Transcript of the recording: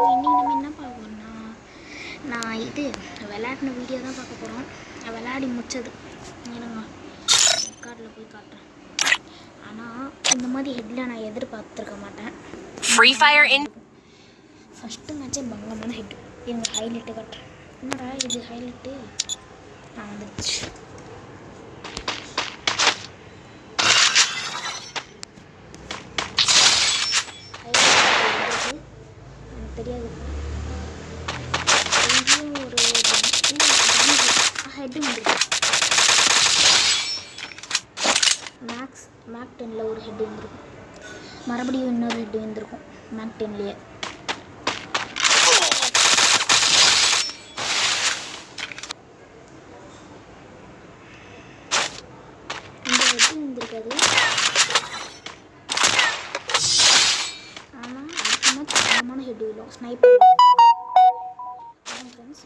இன்றைக்கி நம்ம என்ன பார்க்கணும்னா, நான் இது விளையாடின வீடியோ தான் பார்க்க போகிறோம். விளையாடி முடிச்சது ஏன்னா ரெக்கார்டில் போய் காட்டுறேன். ஆனால் இந்த மாதிரி ஹெட்டில் நான் எதிர்பார்த்துருக்க மாட்டேன். ஃப்ரீ ஃபயர் ஃபஸ்ட்டு மேட்சே பங்கமான ஹெட்டு. எங்கள் ஹைலைட்டு காட்டுறேன். என்னடா இது ஹைலைட்டு நான் வந்துடுச்சு. எனக்கு தெரியாது. எங்கேயும் ஒரு ஹெட்டு வந்துருக்கு. மேக் 10ல் ஒரு ஹெட்டு வந்துருக்கும். மறுபடியும் இன்னொரு ஹெட்டு வந்துருக்கும் மேக் 10லேயே. இந்த ஹெட்டு வந்துருக்காது. ஆனால் அடுத்த மேட்ச் தரமான ஹெட்டு விழும். Sniper friends